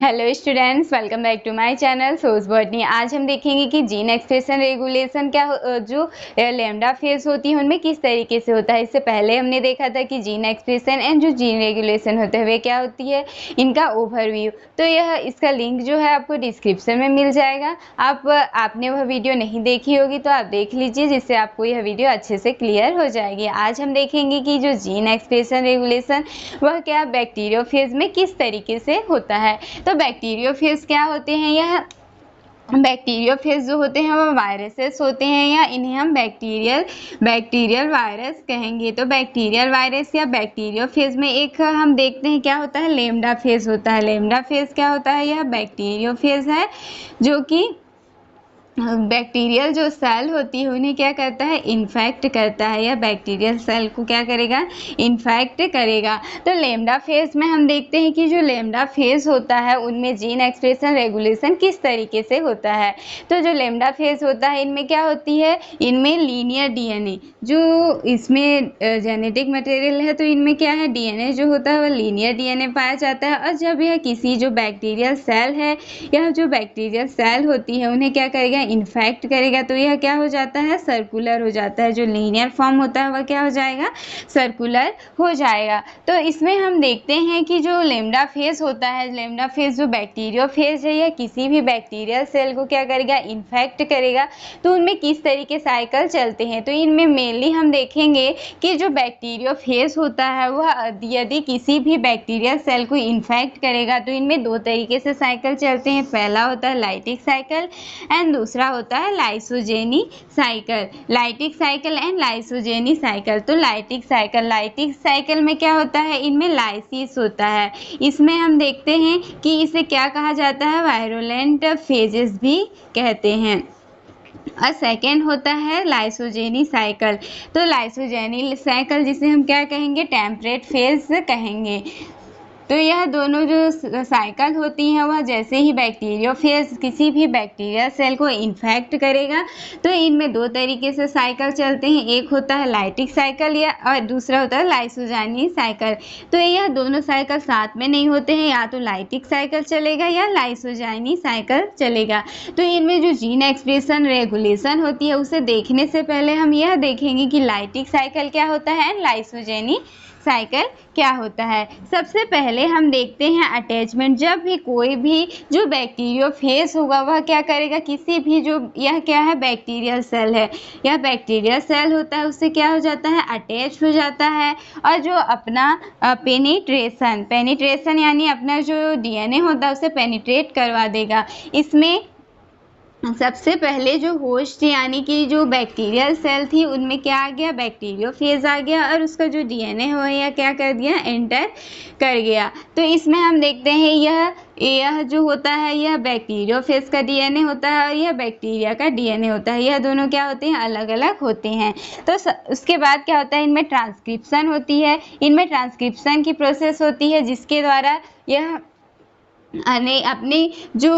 Hello students, welcome back to my channel source botany. आज हम देखेंगे कि जीन एक्सप्रेशन रेगुलेशन जो लैम्डा फेज होती है उनमें किस तरीके से होता है। इससे पहले हमने देखा था कि जीन एक्सप्रेशन एंड जो जीन रेगुलेशन होते हुए क्या होती है, इनका ओवरव्यू। तो इसका लिंक जो है आपको डिस्क्रिप्शन में मिल जाएगा। आपने वह वीडियो नहीं देखी होगी तो आप देख लीजिए, जिससे आपको यह वीडियो अच्छे से क्लियर हो जाएगी। आज हम देखेंगे कि जो जीन एक्सप्रेशन रेगुलेशन वह क्या बैक्टीरियोफेज में किस तरीके से होता है। तो बैक्टीरियोफेज क्या होते हैं? यह बैक्टीरियोफेज जो होते हैं वो वायरसेस होते हैं, या इन्हें हम बैक्टीरियल वायरस कहेंगे। तो बैक्टीरियल वायरस या बैक्टीरियोफेज में एक हम देखते हैं क्या होता है, लैम्डा फेज होता है। लैम्डा फेज क्या होता है? यह बैक्टीरियोफेज है जो कि बैक्टीरियल जो सेल होती है उन्हें क्या करता है, इन्फेक्ट करता है, या बैक्टीरियल सेल को क्या करेगा, इन्फेक्ट करेगा। तो लैम्डा फेज में हम देखते हैं कि जो लैम्डा फेज होता है उनमें जीन एक्सप्रेशन रेगुलेशन किस तरीके से होता है। तो जो लैम्डा फेज होता है इनमें क्या होती है, इनमें लीनियर डीएनए, जो इसमें जेनेटिक मटेरियल है, तो इनमें क्या है, डीएनए जो होता है वह लीनियर डीएनए पाया जाता है। और जब यह किसी जो बैक्टीरियल सेल है, यह जो बैक्टीरियल सेल होती है उन्हें क्या करेगा, इन्फेक्ट करेगा, तो यह क्या हो जाता है, सर्कुलर हो जाता है। जो लीनियर फॉर्म होता है वह क्या हो जाएगा, सर्कुलर हो जाएगा। तो इसमें हम देखते हैं कि जो लैम्डा फेज होता है, लैम्डा फेज जो बैक्टीरियोफेज है, यह किसी भी बैक्टीरियल सेल को क्या करेगा, इन्फेक्ट करेगा। तो उनमें किस तरीके साइकिल चलते हैं, तो इनमें मेनली हम देखेंगे कि जो बैक्टीरियोफेज होता है वह यदि किसी भी बैक्टीरियल सेल को इन्फेक्ट करेगा तो इनमें दो तरीके से साइकिल चलते हैं। पहला होता है लाइटिक साइकिल एंड दूसरा होता है lysogeny cycle. Lytic cycle and lysogeny cycle. तो लाइटिक साइकिल में क्या होता है, इनमें लाइसिस होता है। इसमें हम देखते हैं कि इसे क्या कहा जाता है, वायरोलेंट फेजेस भी कहते हैं। और सेकेंड होता है लाइसोजेनी साइकिल। तो लाइसोजेनी साइकिल जिसे हम क्या कहेंगे, टेम्परेट फेज कहेंगे। तो यह दोनों जो साइकिल होती हैं वह जैसे ही बैक्टीरियोफेज किसी भी बैक्टीरियल सेल को इन्फेक्ट करेगा तो इनमें दो तरीके से साइकिल चलते हैं। एक होता है लाइटिक साइकिल या और दूसरा होता है लाइसोजेनी साइकिल। तो यह दोनों साइकिल साथ में नहीं होते हैं, या तो लाइटिक साइकिल चलेगा या लाइसोजेनी साइकिल चलेगा। तो इनमें जो जीन एक्सप्रेशन रेगुलेशन होती है उसे देखने से पहले हम यह देखेंगे कि लाइटिक साइकिल क्या होता है एंड लाइसोजेनी साइकिल क्या होता है। सबसे पहले हम देखते हैं अटैचमेंट। जब भी कोई भी जो बैक्टीरियोफेज होगा वह क्या करेगा, किसी भी जो यह क्या है, बैक्टीरियल सेल है, यह बैक्टीरियल सेल होता है उससे क्या हो जाता है, अटैच हो जाता है। और जो अपना पेनिट्रेशन यानी अपना जो डीएनए होता है उसे पेनिट्रेट करवा देगा। इसमें सबसे पहले जो होस्ट यानी कि जो बैक्टीरियल सेल थी उनमें क्या आ गया, बैक्टीरियोफेज आ गया और उसका जो डीएनए हो या क्या कर दिया, एंटर कर गया। तो इसमें हम देखते हैं यह जो होता है यह बैक्टीरियोफेज का डीएनए होता है और यह बैक्टीरिया का डीएनए होता है। यह दोनों क्या होते हैं, अलग अलग होते हैं। तो उसके बाद क्या होता है, इनमें ट्रांसक्रिप्शन होती है। इनमें ट्रांसक्रिप्शन की प्रोसेस होती है जिसके द्वारा यह अपने जो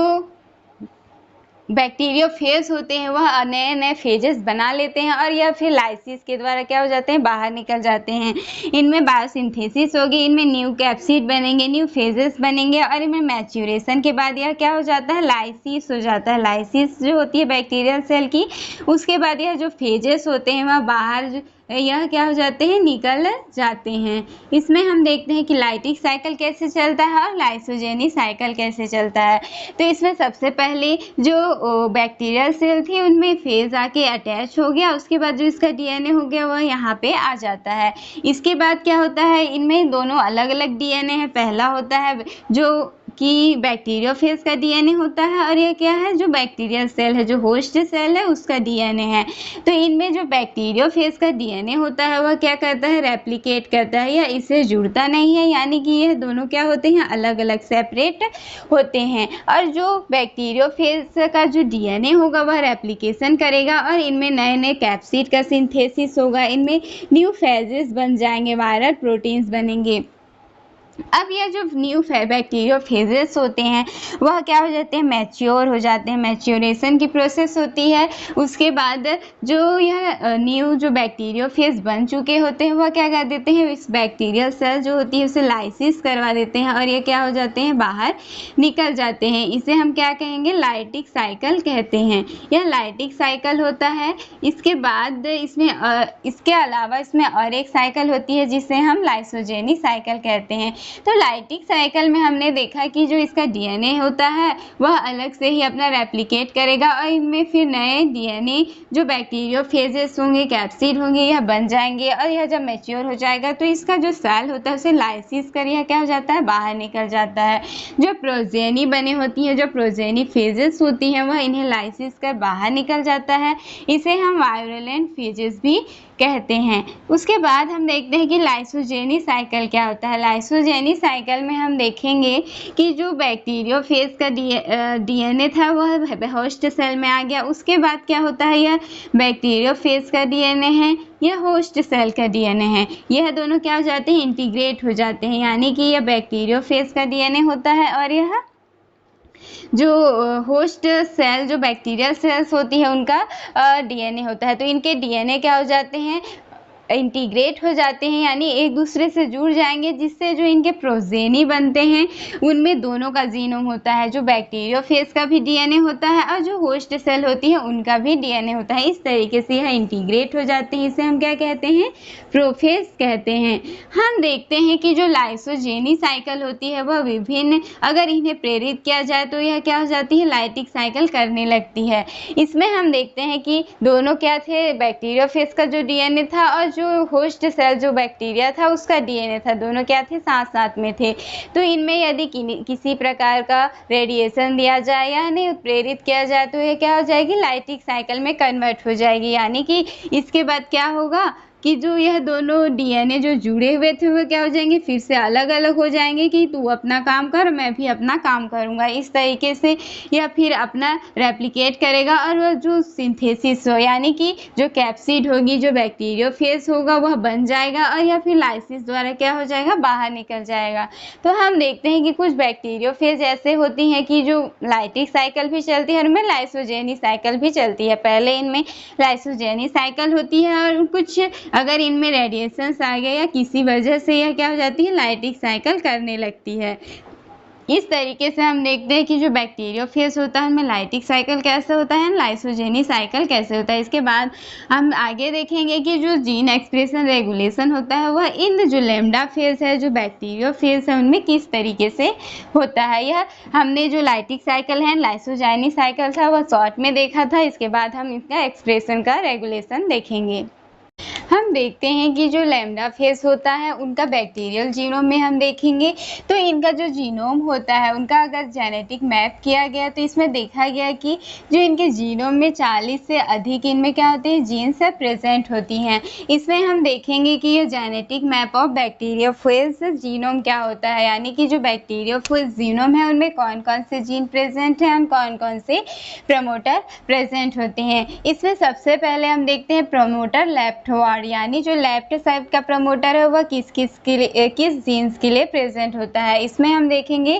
बैक्टीरियोफेज होते हैं वह नए नए फेजेस बना लेते हैं और यह फिर लाइसिस के द्वारा क्या हो जाते हैं, बाहर निकल जाते हैं। इनमें बायोसिंथेसिस होगी, इनमें न्यू कैप्सिड बनेंगे, न्यू फेजेस बनेंगे और इनमें मैच्यूरेशन के बाद यह क्या हो जाता है, लाइसिस हो जाता है। लाइसिस जो होती है बैक्टीरियल सेल की, उसके बाद यह जो फेजेस होते हैं वह बाहर यह क्या हो जाते हैं, निकल जाते हैं। इसमें हम देखते हैं कि लाइटिक साइकिल कैसे चलता है और लाइसोजेनी साइकिल कैसे चलता है। तो इसमें सबसे पहले जो बैक्टीरियल सेल थी उनमें फेज आके अटैच हो गया, उसके बाद जो इसका डीएनए हो गया वह यहाँ पे आ जाता है। इसके बाद क्या होता है, इनमें दोनों अलग अलग डीएनए है। पहला होता है जो कि बैक्टीरियोफेज का डीएनए होता है और यह क्या है, जो बैक्टीरियल सेल है, जो होस्ट सेल है उसका डीएनए है। तो इनमें जो बैक्टीरियोफेज का डीएनए होता है वह क्या करता है, रेप्लिकेट करता है या इससे जुड़ता नहीं है, यानी कि यह दोनों क्या होते हैं, अलग अलग सेपरेट होते हैं। और जो बैक्टीरियोफेज का जो डीएनए होगा वह रेप्लिकेशन करेगा और इनमें नए नए कैप्सिड का सिंथेसिस होगा, इनमें न्यू फेजेस बन जाएंगे, वायरल प्रोटीन्स बनेंगे। अब यह जो न्यू बैक्टीरियोफेजेस होते हैं वह क्या हो जाते हैं, मैच्योर हो जाते हैं, मैच्योरेशन की प्रोसेस होती है। उसके बाद जो यह न्यू जो बैक्टीरियोफेज बन चुके होते हैं वह क्या कर देते हैं, इस बैक्टीरियल सेल जो होती है उसे लाइसिस करवा देते हैं और ये क्या हो जाते हैं, बाहर निकल जाते हैं। इसे हम क्या कहेंगे, लाइटिक साइकिल कहते हैं। यह लाइटिक साइकिल होता है। इसके बाद इसमें इसके अलावा इसमें और एक साइकिल होती है जिसे हम लाइसोजेनी साइकिल कहते हैं। तो लाइटिक साइकिल में हमने देखा कि जो इसका डीएनए होता है वह अलग से ही अपना रेप्लिकेट करेगा और इनमें फिर नए डीएनए जो बैक्टीरियोफेजेस होंगे, कैप्सिड होंगे, यह बन जाएंगे और यह जब मैच्योर हो जाएगा तो इसका जो सेल होता है उसे लाइसिस कर यह क्या हो जाता है, बाहर निकल जाता है। जो प्रोजेनी बने होती है, जो प्रोजेनी फेजेस होती हैं वह इन्हें लाइसिस कर बाहर निकल जाता है। इसे हम वायरुलेंट फेजेस भी कहते हैं। उसके बाद हम देखते हैं कि लाइसोजेनी साइकिल क्या होता है। लाइसोजेनी साइकिल में हम देखेंगे कि जो बैक्टीरियोफेज का डीएनए था वह होस्ट सेल में आ गया। उसके बाद क्या होता है, यह बैक्टीरियोफेज का डीएनए है, यह होस्ट सेल का डीएनए है, यह दोनों क्या हो जाते हैं, इंटीग्रेट हो जाते हैं। यानी कि यह बैक्टीरियोफेज का डीएनए होता है और यह जो होस्ट सेल जो बैक्टीरियल सेल्स होती है उनका डीएनए होता है। तो इनके डीएनए क्या हो जाते हैं, इंटीग्रेट हो जाते हैं, यानी एक दूसरे से जुड़ जाएंगे, जिससे जो इनके प्रोजेनी बनते हैं उनमें दोनों का जीनोम होता है। जो बैक्टीरियोफेज का भी डीएनए होता है और जो होस्ट सेल होती है उनका भी डीएनए होता है। इस तरीके से यह इंटीग्रेट हो जाते हैं। इसे हम क्या कहते हैं, प्रोफेज कहते हैं। हम देखते हैं कि जो लाइसोजेनी साइकिल होती है वह विभिन्न, अगर इन्हें प्रेरित किया जाए तो यह क्या हो जाती है, लाइटिक साइकिल करने लगती है। इसमें हम देखते हैं कि दोनों क्या थे, बैक्टीरियोफेज का जो डीएनए था और जो होस्ट सेल जो बैक्टीरिया था उसका डीएनए था, दोनों क्या थे, साथ साथ में थे। तो इनमें यदि किसी प्रकार का रेडिएशन दिया जाए या इन्हें प्रेरित किया जाए तो ये क्या हो जाएगी, लाइटिक साइकिल में कन्वर्ट हो जाएगी। यानी कि इसके बाद क्या होगा कि जो यह दोनों डीएनए जो जुड़े हुए थे वो क्या हो जाएंगे, फिर से अलग अलग हो जाएंगे कि तू अपना काम कर, मैं भी अपना काम करूँगा। इस तरीके से यह फिर अपना रेप्लिकेट करेगा और वह जो सिंथेसिस हो, यानी कि जो कैप्सिड होगी, जो बैक्टीरियोफेज होगा वह बन जाएगा और यह फिर लाइसिस द्वारा क्या हो जाएगा, बाहर निकल जाएगा। तो हम देखते हैं कि कुछ बैक्टीरियोफेज ऐसे होती हैं कि जो लाइटिक साइकिल भी चलती है और उनमें लाइसोजेनी साइकिल भी चलती है। पहले इनमें लाइसोजेनी साइकिल होती है और कुछ अगर इनमें रेडिएशंस आ गए या किसी वजह से यह क्या हो जाती है, लाइटिक साइकिल करने लगती है। इस तरीके से हम देखते हैं कि जो बैक्टीरियोफेज होता है उनमें लाइटिक साइकिल कैसे होता है, लाइसोजेनी साइकिल कैसे होता है। इसके बाद हम आगे देखेंगे कि जो जीन एक्सप्रेशन रेगुलेशन होता है वह इन जो लैम्डा फेज है, जो बैक्टीरियोफेज है, उनमें किस तरीके से होता है। यह हमने जो लाइटिक साइकिल है, लाइसोजेनी साइकिल था, वह शॉर्ट में देखा था। इसके बाद हम इसका एक्सप्रेशन का रेगुलेशन देखेंगे। हम देखते हैं कि जो लैम्डा फेज होता है उनका बैक्टीरियल जीनोम में हम देखेंगे तो इनका जो जीनोम होता है उनका अगर जेनेटिक मैप किया गया तो इसमें देखा गया कि जो इनके जीनोम में 40 से अधिक इनमें क्या होते हैं, जीन्स प्रेजेंट होती हैं। इसमें हम देखेंगे कि ये genetic map of bacteriophage genome क्या होता है, यानी कि जो बैक्टीरियोफेज जीनोम है उनमें कौन कौन से जीन प्रेजेंट हैं और कौन कौन से प्रमोटर प्रेजेंट होते हैं। इसमें सबसे पहले हम देखते हैं प्रमोटर लेफ्ट वार्ड, यानी जो लेफ्ट साइड का प्रमोटर है वह किस जीन्स के लिए प्रेजेंट होता है। इसमें हम देखेंगे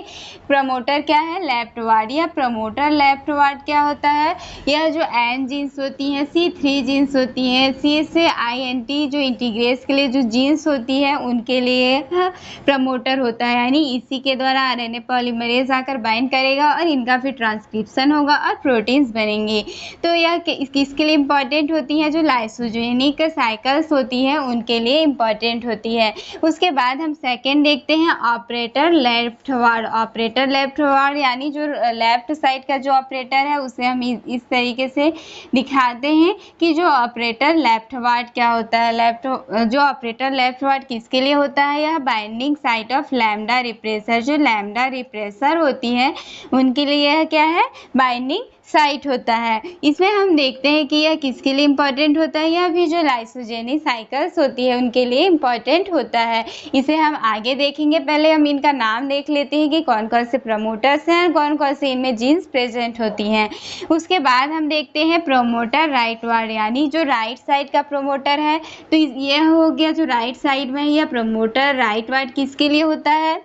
प्रमोटर क्या है, लेफ्ट वार्ड। या प्रमोटर लेफ्ट वार्ड क्या होता है, यह जो एन जीन्स होती हैं, C3 जीन्स होती हैं, C से INT जो इंटीग्रेस के लिए जो जीन्स होती है उनके लिए प्रमोटर होता है। यानी इसी के द्वारा RNA पॉलीमरेज आकर बाइंड करेगा और इनका फिर ट्रांसक्रिप्शन होगा और प्रोटीन्स बनेंगे। तो यह किसके लिए इंपॉर्टेंट होती है, जो लाइसोजेनिक साइकिल्स होती है उनके लिए इम्पॉर्टेंट होती है। उसके बाद हम सेकेंड देखते हैं operator left ward. Operator left ward यानी जो लेफ्ट साइड का जो ऑपरेटर है उसे हम इस तरीके से दिखाते हैं कि जो ऑपरेटर लेफ्ट वार्ड क्या होता है। जो ऑपरेटर लेफ्ट वार्ड किसके लिए होता है, यह binding site of lambda repressor, जो लैम्डा रिप्रेसर होती है उनके लिए यह क्या है, बाइंडिंग साइट होता है। इसमें हम देखते हैं कि यह किसके लिए इम्पॉर्टेंट होता है, यह भी जो लाइसोजेनी साइकिल्स होती है उनके लिए इम्पॉर्टेंट होता है। इसे हम आगे देखेंगे, पहले हम इनका नाम देख लेते हैं कि कौन कौन से प्रमोटर्स हैं और कौन कौन से इनमें जीन्स प्रेजेंट होती हैं। उसके बाद हम देखते हैं प्रमोटर राइट वार्ड, यानी जो राइट साइड का प्रमोटर है। तो यह हो गया जो राइट साइड में, यह प्रमोटर राइट वार्ड किसके लिए होता है,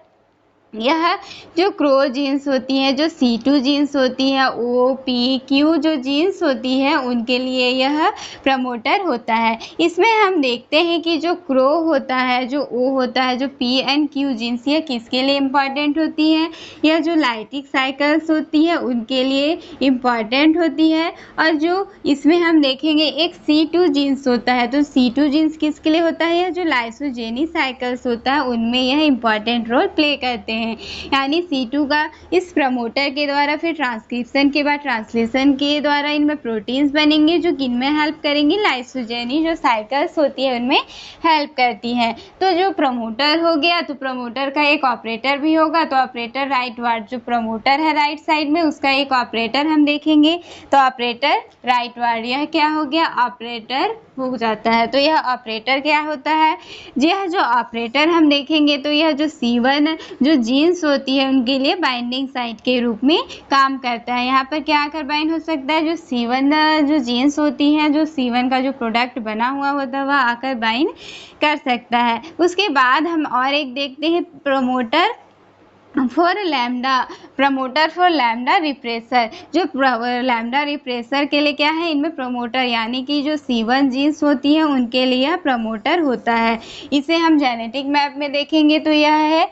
यह जो क्रो जीन्स होती हैं, जो C2 जीन्स होती है, O, P, Q जो जीन्स होती है उनके लिए यह प्रमोटर होता है। इसमें हम देखते हैं कि जो क्रो होता है, जो O होता है, जो P एंड Q जीन्स यह किसके लिए इम्पॉर्टेंट होती है? यह जो लाइटिक साइकिल्स होती है उनके लिए इम्पॉर्टेंट होती है। और जो इसमें हम देखेंगे एक C2 जीन्स होता है, तो C2 जीन्स किसके लिए होता है? यह जो लाइसोजेनी साइकिल्स होता है उनमें यह इम्पॉर्टेंट रोल प्ले करते हैं। यानी C2 का इस प्रमोटर के द्वारा फिर ट्रांसक्रिप्शन के बाद ट्रांसलेशन के द्वारा इनमें प्रोटीन्स बनेंगे जो किनमें हेल्प करेंगी? लाइसोजेनी जो साइकिल्स होती है उनमें हेल्प करती हैं। तो जो प्रमोटर हो गया, तो प्रमोटर का एक ऑपरेटर भी होगा, तो ऑपरेटर राइट वार्ड जो प्रमोटर है राइट साइड में उसका एक ऑपरेटर हम देखेंगे, तो ऑपरेटर राइट वार्ड यह क्या हो गया? ऑपरेटर हो जाता है। तो यह ऑपरेटर क्या होता है? यह जो ऑपरेटर हम देखेंगे तो यह जो C1 जो जीन्स होती है उनके लिए बाइंडिंग साइट के रूप में काम करता है। यहाँ पर क्या आकर बाइंड हो सकता है? जो C1 जो जीन्स होती है, जो C1 का जो प्रोडक्ट बना हुआ होता है वह आकर बाइंड कर सकता है। उसके बाद हम और एक देखते हैं promoter for lambda, promoter for lambda repressor. जो लैम्डा रिप्रेसर के लिए क्या है? इनमें प्रमोटर यानी कि जो C1 जीन्स होती है उनके लिए प्रमोटर होता है। इसे हम जेनेटिक मैप में देखेंगे तो यह है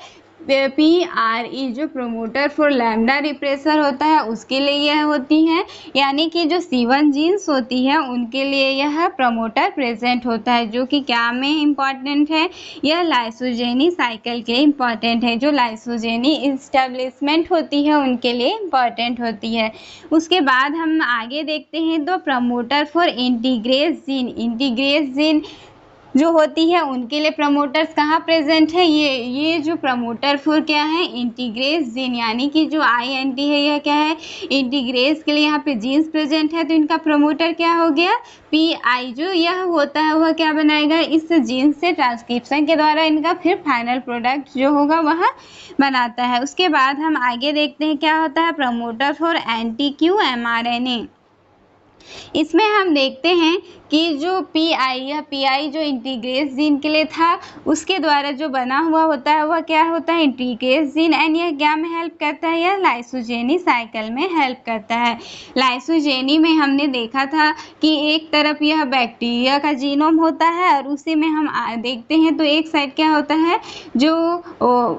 PRE जो प्रमोटर फॉर लैम्डा रिप्रेसर होता है उसके लिए यह होती हैं। यानी कि जो C1 जीन्स होती है उनके लिए यह प्रमोटर प्रेजेंट होता है, जो कि क्या में इम्पॉर्टेंट है? यह लाइसोजेनी साइकिल के इम्पॉर्टेंट है। जो लाइसोजेनी इस्टेब्लिशमेंट होती है उनके लिए इम्पॉर्टेंट होती है। उसके बाद हम आगे देखते हैं तो प्रमोटर फॉर इंटीग्रेस जीन, इंटीग्रेस जीन जो होती है उनके लिए प्रमोटर्स कहाँ प्रेजेंट है? ये जो प्रमोटर फॉर क्या है? इंटीग्रेस जीन, यानी कि जो INT है यह क्या है? इंटीग्रेस के लिए यहाँ पे जीन्स प्रेजेंट है, तो इनका प्रमोटर क्या हो गया? PI जो यह होता है वह क्या बनाएगा? इस जीन्स से ट्रांसक्रिप्शन के द्वारा इनका फिर फाइनल प्रोडक्ट जो होगा वह बनाता है। उसके बाद हम आगे देखते हैं क्या होता है प्रमोटर फॉर anti-Q mRNA। इसमें हम देखते हैं कि जो PI, यह PI जो इंटीग्रेस जीन के लिए था उसके द्वारा जो बना हुआ होता है वह क्या होता है? इंटीग्रेस जीन। एंड यह क्या में हेल्प करता है? यह लाइसोजेनी साइकिल में हेल्प करता है। लाइसोजेनी में हमने देखा था कि एक तरफ यह बैक्टीरिया का जीनोम होता है और उसी में हम देखते हैं तो एक साइड क्या होता है? जो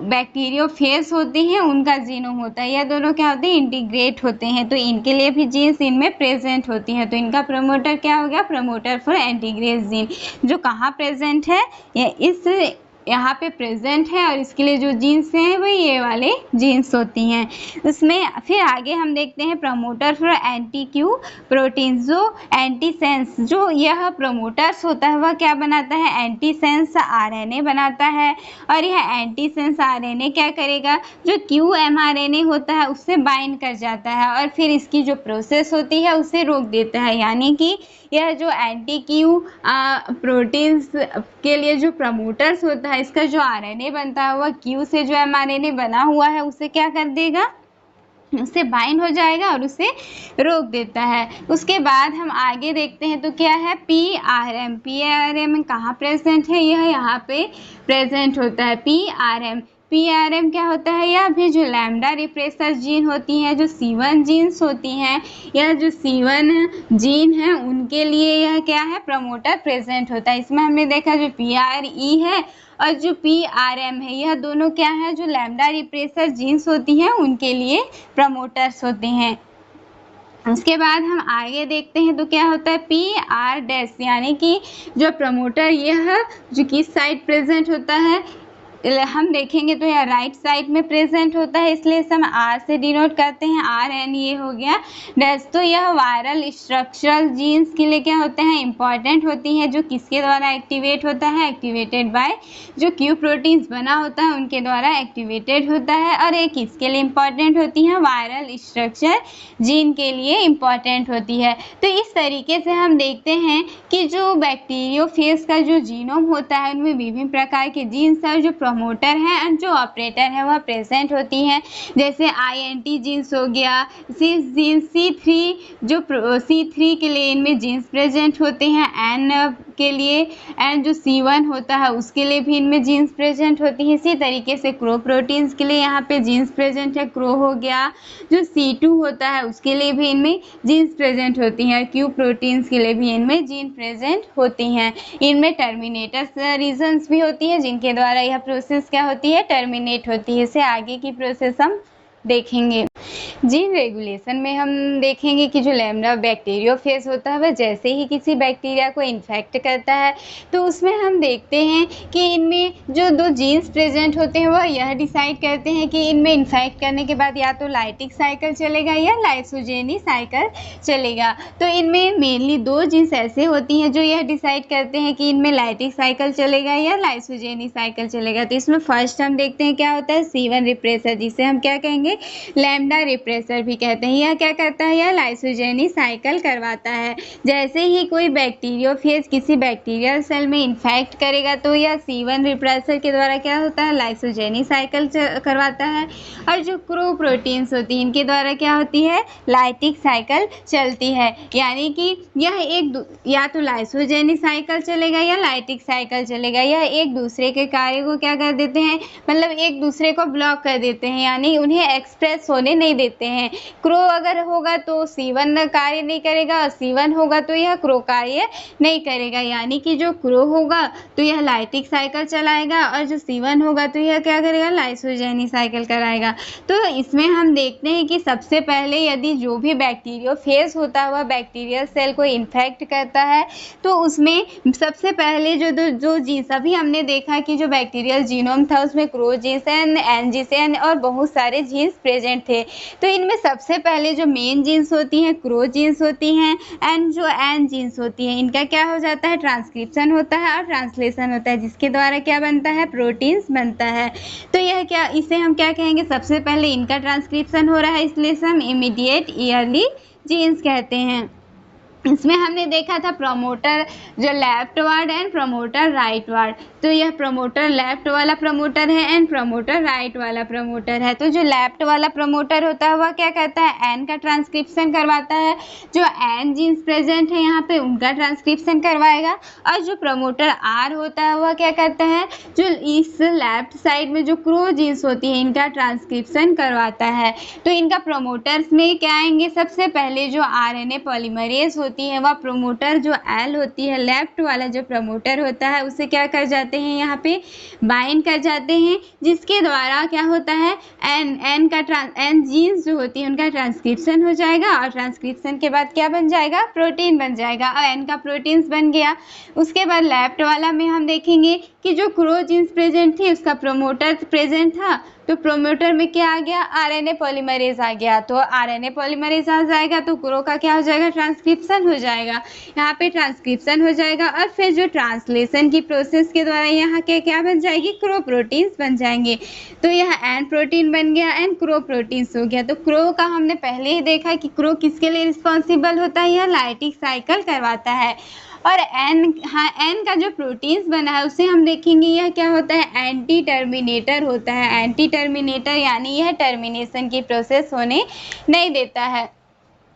बैक्टीरियोफेज होते हैं उनका जीनोम होता है। यह दोनों क्या होते हैं? इंटीग्रेट होते हैं, तो इनके लिए भी जीन्स इनमें प्रेजेंट होती है। तो इनका प्रमोटर क्या हो गया? प्रमोटर फॉर एंटीग्रेस जीन, जो कहाँ प्रेजेंट है? इस यहाँ पे प्रेजेंट है और इसके लिए जो जीन्स हैं वो ये वाले जीन्स होती हैं। उसमें फिर आगे हम देखते हैं प्रमोटर फॉर anti-Q प्रोटीन, जो एंटीसेंस जो यह प्रमोटर्स होता है वह क्या बनाता है? एंटीसेंस RNA बनाता है। और यह एंटीसेंस RNA क्या करेगा? जो qmRNA होता है उससे बाइंड कर जाता है और फिर इसकी जो प्रोसेस होती है उसे रोक देता है। यानी कि यह जो anti-Q प्रोटीन्स के लिए जो प्रमोटर्स होता है इसका जो RNA बनता है वह Q से जो mRNA बना हुआ है उसे क्या कर देगा? उससे बाइंड हो जाएगा और उसे रोक देता है। उसके बाद हम आगे देखते हैं तो क्या है? PRM, PRM कहाँ प्रेजेंट है? यह यहाँ पे प्रेजेंट होता है। PRM क्या होता है? यह भी जो लैम्डा रिप्रेसर जीन होती हैं, जो C1 जीन्स होती हैं, यह जो C1 जीन है उनके लिए यह क्या है? प्रमोटर प्रेजेंट होता है। इसमें हमने देखा जो PRE है और जो PRM है यह दोनों क्या है? जो लैम्डा रिप्रेसर जीन्स होती हैं उनके लिए प्रमोटर्स होते हैं। उसके बाद हम आगे देखते हैं तो क्या होता है? PR- यानी कि जो प्रमोटर यह जो किस साइड प्रेजेंट होता है? हम देखेंगे तो यह राइट साइड में प्रेजेंट होता है, इसलिए इसे हम R से डिनोट करते हैं, RN ये हो गया डैश। तो यह वायरल स्ट्रक्चरल जीन्स के लिए क्या होते हैं? इंपॉर्टेंट होती हैं, जो किसके द्वारा एक्टिवेट होता है? एक्टिवेटेड बाय जो Q प्रोटीन्स बना होता है उनके द्वारा एक्टिवेटेड होता है। और ये किसके लिए इंपॉर्टेंट होती है? वायरल स्ट्रक्चर जीन के लिए इंपॉर्टेंट होती है। तो इस तरीके से हम देखते हैं कि जो बैक्टीरियोफेज का जो जीनोम होता है उनमें विभिन्न प्रकार के जीन्स है, जो प्रमोटर हैं और जो ऑपरेटर है वह प्रेजेंट होती हैं। जैसे INT जीन्स हो गया, सिस जीन्स, C3 जो C3 के लिए इनमें जीन्स प्रेजेंट होते हैं, N के लिए, एंड जो C1 होता है उसके लिए भी इनमें जीन्स प्रेजेंट होती है। इसी तरीके से क्रो प्रोटीन्स के लिए यहाँ पे जीन्स प्रेजेंट है, क्रो हो गया। जो C2 होता है उसके लिए भी इनमें जीन्स प्रेजेंट होती हैं, और क्यू प्रोटीन्स के लिए भी इनमें जीन प्रेजेंट होती हैं। इनमें टर्मिनेटर्स रीजन्स भी होती है जिनके द्वारा यह प्रोसेस क्या होती है, टर्मिनेट होती है। इससे आगे की प्रोसेस हम देखेंगे। जीन रेगुलेशन में हम देखेंगे कि जो लैम्डा बैक्टीरियोफेज होता है वह जैसे ही किसी बैक्टीरिया को इन्फेक्ट करता है तो उसमें हम देखते हैं कि इनमें जो दो जीन्स प्रेजेंट होते हैं वह यह डिसाइड करते हैं कि इनमें इन्फेक्ट करने के बाद या तो लाइटिक साइकिल चलेगा या लाइसोजेनी साइकिल चलेगा। तो इनमें मेनली दो जीन्स ऐसे होती हैं जो यह डिसाइड करते हैं कि इनमें लाइटिक साइकिल चलेगा या लाइसोजेनी साइकिल चलेगा। तो इसमें फर्स्ट हम देखते हैं क्या होता है, C1 रिप्रेसर, जिसे हम क्या कहेंगे, लैम्डा रिप्रेसर भी कहते हैं। यह क्या करता है, यह लाइसोजेनी साइकिल करवाता है। जैसे ही कोई बैक्टीरियोफेज किसी बैक्टीरियल सेल में इन्फेक्ट करेगा तो यह C1 रिप्रेसर के द्वारा क्या होता है, लाइसोजेनी साइकिल करवाता है। और जो क्रो प्रोटीन्स होती हैं इनके द्वारा क्या होती है, लाइटिक साइकिल चलती है। यानी कि यह या तो लाइसोजेनी साइकिल चलेगा या लाइटिक साइकिल चलेगा। यह एक दूसरे के कार्य को क्या कर देते हैं, मतलब एक दूसरे को ब्लॉक कर देते हैं, यानी उन्हें एक्सप्रेस होने नहीं देते हैं। क्रो अगर होगा तो C1 कार्य नहीं करेगा, और C1 होगा तो यह क्रो कार्य नहीं करेगा। यानी कि जो क्रो होगा तो यह लाइटिक साइकिल चलाएगा, और जो C1 होगा तो यह क्या करेगा, लाइसोजेनी साइकिल कराएगा। तो इसमें हम देखते हैं कि सबसे पहले यदि जो भी बैक्टीरियोफेज होता है वह बैक्टीरियल सेल को इन्फेक्ट करता है तो उसमें सबसे पहले जो जीन्स, अभी हमने देखा कि जो बैक्टीरियल जीनोम था उसमें cro genes and N genes और बहुत सारे जीन्स प्रेजेंट थे। तो इनमें सबसे पहले जो मेन जीन्स होती हैं क्रो जीन्स होती हैं, एंड जो एन जीन्स होती हैं इनका क्या हो जाता है, ट्रांसक्रिप्शन होता है और ट्रांसलेशन होता है, जिसके द्वारा क्या बनता है, प्रोटीन्स बनता है। तो यह क्या, इसे हम क्या कहेंगे, सबसे पहले इनका ट्रांसक्रिप्शन हो रहा है, इसलिए इसे हम इमीडिएट ईयरली जीन्स कहते हैं। इसमें हमने देखा था प्रमोटर जो left ward and promoter right ward. तो यह प्रमोटर लेफ्ट वाला प्रमोटर है एंड प्रमोटर राइट वाला प्रमोटर है। तो जो लेफ्ट वाला प्रमोटर होता है वह क्या करता है, एन का ट्रांसक्रिप्शन करवाता है। जो एन जीन्स प्रेजेंट है यहाँ पे उनका ट्रांसक्रिप्शन करवाएगा। और जो प्रमोटर आर होता है वह क्या करता है, जो इस लेफ्ट साइड में जो क्रो जीन्स होती है इनका ट्रांसक्रिप्शन करवाता है। तो इनका प्रमोटर्स में क्या आएंगे, सबसे पहले जो RNA पॉलीमरेज होती है वह प्रमोटर जो एल होती है, लेफ्ट वाला जो प्रमोटर होता है उसे क्या कर जाते हैं, यहाँ पे बाइंड कर जाते हैं, जिसके द्वारा क्या होता है, एन जीन्स जो होती है उनका ट्रांसक्रिप्शन हो जाएगा। और ट्रांसक्रिप्शन के बाद क्या बन जाएगा, प्रोटीन बन जाएगा, और एन का प्रोटीन्स बन गया। उसके बाद लेफ्ट वाला में हम देखेंगे कि जो क्रो जीन्स प्रेजेंट थी उसका प्रमोटर प्रेजेंट था, तो प्रोमोटर में क्या आ गया, RNA पॉलीमरेज आ गया। तो RNA पॉलीमरेज आ जाएगा तो क्रो का क्या हो जाएगा, ट्रांसक्रिप्शन हो जाएगा। यहाँ पे ट्रांसक्रिप्शन हो जाएगा और फिर जो ट्रांसलेशन की प्रोसेस के द्वारा यहाँ के क्या बन जाएगी, क्रो प्रोटीन्स बन जाएंगे। तो यह एन प्रोटीन बन गया एंड क्रो प्रोटीन्स हो गया। तो क्रो का हमने पहले ही देखा कि क्रो किसके लिए रिस्पॉन्सिबल होता है, यह लाइटिक साइकिल करवाता है। और एन का जो प्रोटीन्स बना है उसे हम देखेंगे, यह क्या होता है, एंटी टर्मिनेटर होता है। एंटी टर्मिनेटर यानी यह टर्मिनेशन की प्रोसेस होने नहीं देता है।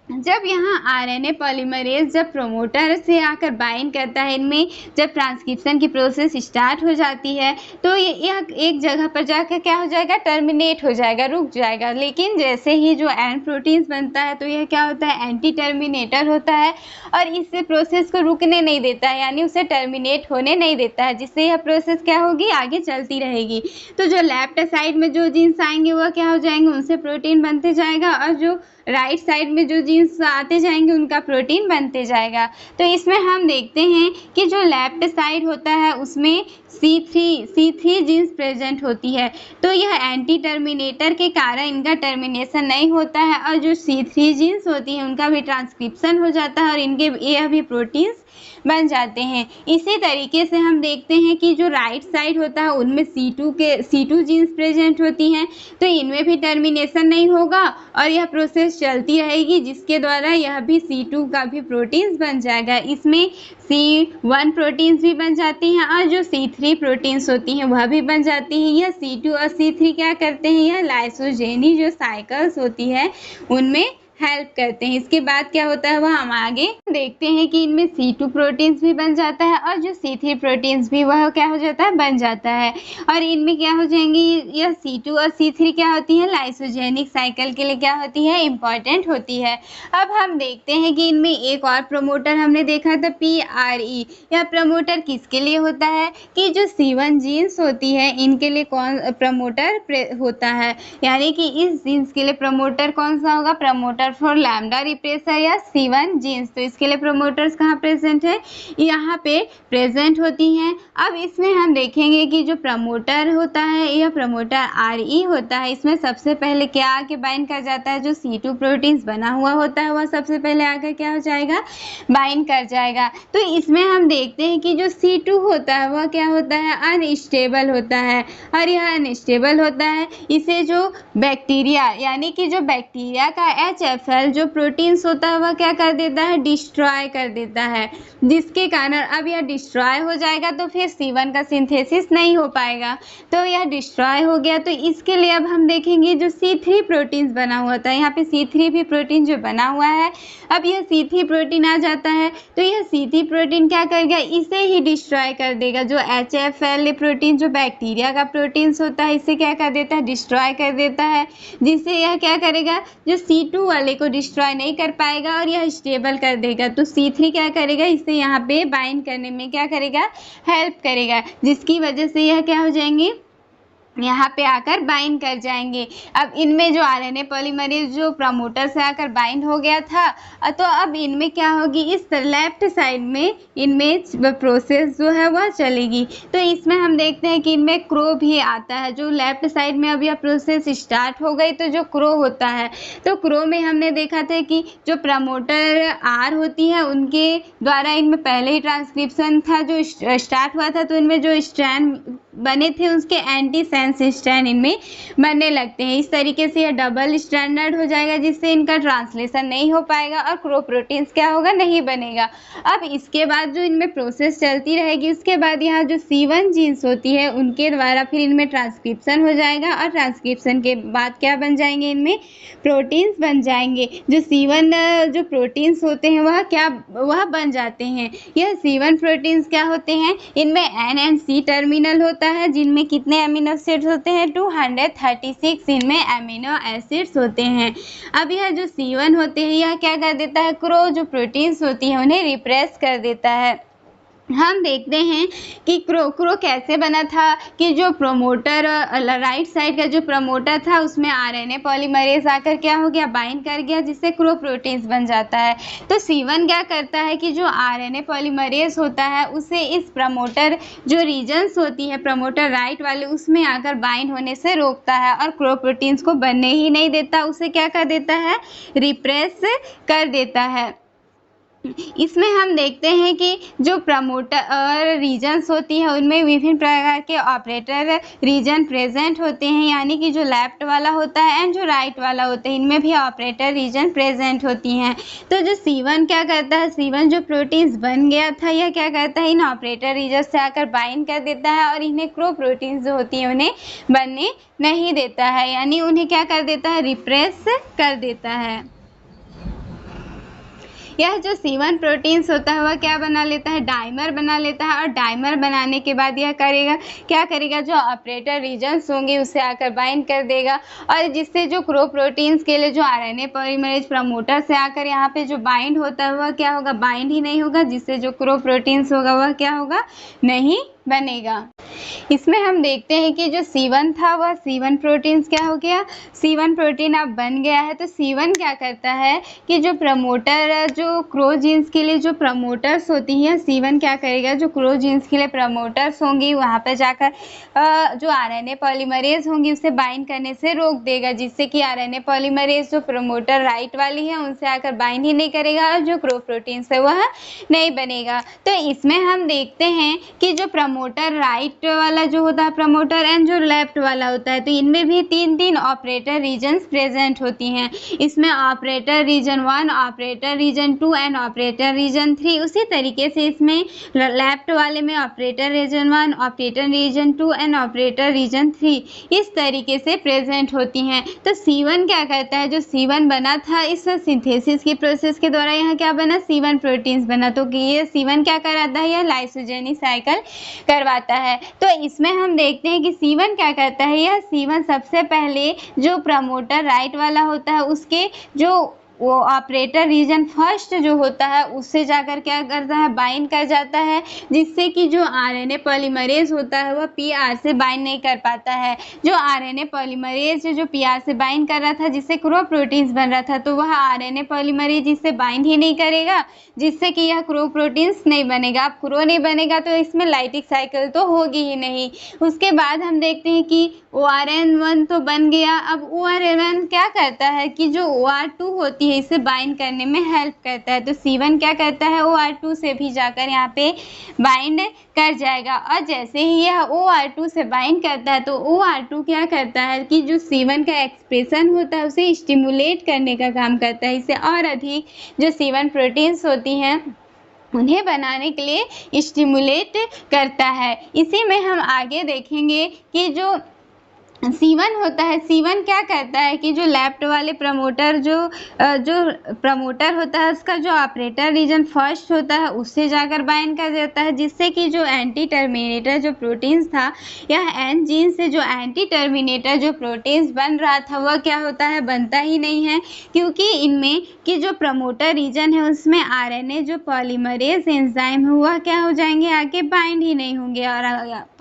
जब यहाँ RNA पॉलीमरेज जब प्रोमोटर से आकर बाइंड करता है, इनमें जब ट्रांसक्रिप्शन की प्रोसेस स्टार्ट हो जाती है तो यह एक जगह पर जाकर क्या हो जाएगा, टर्मिनेट हो जाएगा, रुक जाएगा। लेकिन जैसे ही जो एन प्रोटीन्स बनता है तो यह क्या होता है, एंटी टर्मिनेटर होता है और इससे प्रोसेस को रुकने नहीं देता है, यानी उसे टर्मिनेट होने नहीं देता है, जिससे यह प्रोसेस क्या होगी, आगे चलती रहेगी। तो जो लेफ्ट साइड में जो जीन्स आएंगे वह क्या हो जाएंगे, उनसे प्रोटीन बनते जाएगा, और जो राइट साइड में जो जीन्स आते जाएंगे उनका प्रोटीन बनते जाएगा। तो इसमें हम देखते हैं कि जो लेफ्ट साइड होता है उसमें C3 जीन्स प्रेजेंट होती है। तो यह एंटी टर्मिनेटर के कारण इनका टर्मिनेशन नहीं होता है, और जो C3 जीन्स होती है उनका भी ट्रांसक्रिप्शन हो जाता है और इनके यह भी प्रोटीन्स बन जाते हैं। इसी तरीके से हम देखते हैं कि जो राइट साइड होता है उनमें C2 जीन्स प्रेजेंट होती हैं, तो इनमें भी टर्मिनेशन नहीं होगा और यह प्रोसेस चलती रहेगी, जिसके द्वारा यह भी C2 का भी प्रोटीन्स बन जाएगा। इसमें C1 प्रोटीन्स भी बन जाती हैं और जो C3 प्रोटीन्स होती हैं वह भी बन जाती हैं। यह C2 और C3 क्या करते हैं, यह लाइसोजेनी जो साइकिल्स होती है उनमें हेल्प करते हैं। इसके बाद क्या होता है वह हम आगे देखते हैं कि इनमें C2 प्रोटीन्स भी बन जाता है और जो C3 प्रोटीन्स भी वह क्या हो जाता है बन जाता है। और इनमें क्या हो जाएंगी, यह C2 और C3 क्या होती है लाइसोजेनिक साइकिल के लिए क्या होती है इम्पॉर्टेंट होती है। अब हम देखते हैं कि इनमें एक और प्रमोटर हमने देखा था PRE। यह प्रमोटर किसके लिए होता है कि जो C1 जीन्स होती है इनके लिए कौन प्रमोटर होता है, यानी कि इस जीन्स के लिए प्रमोटर कौन सा होगा, प्रमोटर फॉर लैम्डा रिप्रेसर या C1 जीन्स। तो इसके लिए प्रमोटर्स कहाँ प्रेजेंट है, यहाँ पे प्रेजेंट होती हैं। अब इसमें हम देखेंगे कि जो प्रमोटर होता है यह प्रमोटर RE होता है। इसमें सबसे पहले क्या आके बाइंड कर जाता है, जो C2 प्रोटीन्स बना हुआ होता है वह सबसे पहले आकर क्या हो जाएगा बाइंड कर जाएगा। तो इसमें हम देखते हैं कि जो C2 होता है वह क्या होता है अनस्टेबल होता है, और यह अनस्टेबल होता है इसे जो बैक्टीरिया यानी कि जो बैक्टीरिया का HFL जो प्रोटीन्स होता है वह क्या कर देता है डिस्ट्रॉय कर देता है, जिसके कारण अब यह डिस्ट्रॉय हो जाएगा तो फिर C1 का सिंथेसिस नहीं हो पाएगा। तो यह डिस्ट्रॉय हो गया, तो इसके लिए अब हम देखेंगे जो C3 प्रोटीन्स बना हुआ था, यहाँ पे C3 भी प्रोटीन जो बना हुआ है, अब यह C3 प्रोटीन आ जाता है तो यह C3 प्रोटीन क्या करेगा इसे ही डिस्ट्रॉय कर देगा। जो HFL प्रोटीन जो बैक्टीरिया का प्रोटीन्स होता है इसे क्या कर देता है डिस्ट्रॉय कर देता है, जिससे यह क्या करेगा जो C2 वाले को डिस्ट्रॉय नहीं कर पाएगा और यह स्टेबल कर देगा। तो C3 क्या करेगा इसे यहाँ पे बाइंड करने में क्या करेगा हेल्प करेगा, जिसकी वजह से यह क्या हो जाएंगे यहाँ पे आकर बाइंड कर जाएंगे। अब इनमें जो RNA पॉलीमरेज जो प्रमोटर से आकर बाइंड हो गया था, तो अब इनमें क्या होगी इस लेफ्ट साइड में इनमें प्रोसेस जो है वह चलेगी। तो इसमें हम देखते हैं कि इनमें क्रो भी आता है। जो लेफ्ट साइड में अब यह प्रोसेस स्टार्ट हो गई तो जो क्रो होता है, तो क्रो में हमने देखा था कि जो प्रमोटर R होती है उनके द्वारा इनमें पहले ही ट्रांसक्रिप्शन था जो स्टार्ट हुआ था, तो इनमें जो स्ट्रैंड बने थे उसके एंटी सेंस स्ट्रैंड इनमें बनने लगते हैं। इस तरीके से यह डबल स्टैंडर्ड हो जाएगा जिससे इनका ट्रांसलेशन नहीं हो पाएगा और क्रो प्रोटीन्स क्या होगा नहीं बनेगा। अब इसके बाद जो इनमें प्रोसेस चलती रहेगी उसके बाद यहाँ जो C1 जीन्स होती है उनके द्वारा फिर इनमें ट्रांसक्रिप्शन हो जाएगा और ट्रांसक्रिप्शन के बाद क्या बन जाएंगे इनमें प्रोटीन्स बन जाएंगे। जो C1 जो प्रोटीन्स होते हैं वह बन जाते हैं। यह C1 प्रोटीन्स क्या होते हैं इनमें N and C टर्मिनल होता है, जिनमें कितने अमीनो एसिड्स होते हैं 236 इनमें अमीनो एसिड्स होते हैं। अब यह जो C1 होते हैं यह क्या कर देता है क्रो जो प्रोटीन्स होती है उन्हें रिप्रेस कर देता है। हम देखते हैं कि क्रो कैसे बना था कि जो प्रमोटर राइट साइड का जो प्रमोटर था उसमें RNA पॉलीमरेज आकर क्या हो गया बाइंड कर गया, जिससे क्रो प्रोटीन्स बन जाता है। तो C1 क्या करता है कि जो RNA पॉलीमरेज होता है उसे इस प्रमोटर जो रीजन्स होती है प्रमोटर राइट वाले उसमें आकर बाइंड होने से रोकता है और क्रो प्रोटीन्स को बनने ही नहीं देता, उसे क्या कर देता है रिप्रेस कर देता है। इसमें हम देखते हैं कि जो प्रमोटर रीजन्स होती है उनमें विभिन्न प्रकार के ऑपरेटर रीजन प्रेजेंट होते हैं, यानी कि जो लेफ्ट वाला होता है एंड जो राइट वाला होता है इनमें भी ऑपरेटर रीजन प्रेजेंट होती हैं। तो जो C1 क्या करता है C1 जो प्रोटीन्स बन गया था यह क्या करता है इन ऑपरेटर रीजन से आकर बाइंड कर देता है और इन्हें क्रो प्रोटीन्स जो होती हैं उन्हें बनने नहीं देता है, यानी उन्हें क्या कर देता है रिप्रेस कर देता है। यह जो C1 प्रोटीन्स होता है वह क्या बना लेता है डाइमर बना लेता है, और डाइमर बनाने के बाद यह क्या करेगा जो ऑपरेटर रीजन्स होंगे उससे आकर बाइंड कर देगा, और जिससे जो क्रो प्रोटीन्स के लिए जो RNA पॉलीमरेज प्रमोटर से आकर यहाँ पे जो बाइंड होता है वह क्या होगा बाइंड ही नहीं होगा, जिससे जो क्रो प्रोटीन्स होगा वह क्या होगा नहीं बनेगा। इसमें हम देखते हैं कि जो C1 था वह C1 प्रोटीन्स क्या हो गया C1 प्रोटीन अब बन गया है। तो C1 क्या करता है कि जो प्रमोटर जो क्रो जीन्स के लिए जो प्रमोटर्स होती हैं C1 क्या करेगा जो क्रो जीन्स के लिए प्रमोटर्स होंगी वहाँ पर जाकर जो RNA पॉलीमरेज होंगी उसे बाइंड करने से रोक देगा, जिससे कि RNA पॉलीमरेज जो प्रमोटर राइट वाली है उनसे आकर बाइंड ही नहीं करेगा और जो क्रो प्रोटीन्स है वह नहीं बनेगा। तो इसमें हम देखते हैं कि जो प्रमोटर राइट वाला जो होता है प्रमोटर एंड जो लेफ्ट वाला होता है, तो इनमें भी 3 ऑपरेटर रीजन्स प्रेजेंट होती हैं। इसमें operator region 1, operator region 2 and operator region 3। उसी तरीके से इसमें लेफ्ट वाले में operator region 1, operator region 2 and operator region 3 इस तरीके से प्रेजेंट होती हैं। तो C1 क्या करता है, जो C1 बना था इस सिंथेसिस की प्रोसेस के द्वारा यहाँ क्या बना, C1 प्रोटीन्स बना। तो ये C1 क्या कराता है, यह लाइसोजेनी साइकिल करवाता है। तो इसमें हम देखते हैं कि C1 क्या करता है, यह C1 सबसे पहले जो प्रमोटर राइट वाला होता है उसके जो वो ऑपरेटर रीजन फर्स्ट जो होता है उससे जाकर क्या करता है, बाइंड कर जाता है, जिससे कि जो आरएनए पॉलीमरेज होता है वह पीआर से बाइंड नहीं कर पाता है। जो आरएनए पॉलीमरेज जो पीआर से बाइंड कर रहा था जिससे क्रो प्रोटीन्स बन रहा था, तो वह आरएनए पॉलीमरेज इससे बाइंड ही नहीं करेगा, जिससे कि यह क्रो प्रोटीन्स नहीं बनेगा। अब क्रो नहीं बनेगा तो इसमें लाइटिक साइकिल तो होगी ही नहीं। उसके बाद हम देखते हैं कि ORN1 तो बन गया। अब ORN1 क्या करता है कि जो OR2 होती है इसे बाइंड करने में हेल्प करता है। तो C1 क्या करता है, OR2 से भी जाकर यहाँ पे बाइंड कर जाएगा। और जैसे ही यह OR2 से बाइंड करता है तो OR2 क्या करता है कि जो C1 का एक्सप्रेशन होता है उसे स्टिमुलेट करने का काम करता है। इससे और अधिक जो C1 प्रोटीन्स होती हैं उन्हें बनाने के लिए स्टिमुलेट करता है। इसी में हम आगे देखेंगे कि जो C1 होता है, C1 क्या करता है कि जो लेफ्ट वाले प्रमोटर जो प्रमोटर होता है उसका जो ऑपरेटर रीजन फर्स्ट होता है उससे जाकर बाइंड कर देता है, जिससे कि जो एंटी टर्मिनेटर जो प्रोटीन्स था, यह एन जीन से जो एंटी टर्मिनेटर जो प्रोटीन्स बन रहा था वह क्या होता है, बनता ही नहीं है, क्योंकि इनमें कि जो प्रमोटर रीजन है उसमें आरएनए जो पॉलीमरेज एंजाइम है वह क्या हो जाएंगे, आके बाइंड ही नहीं होंगे। और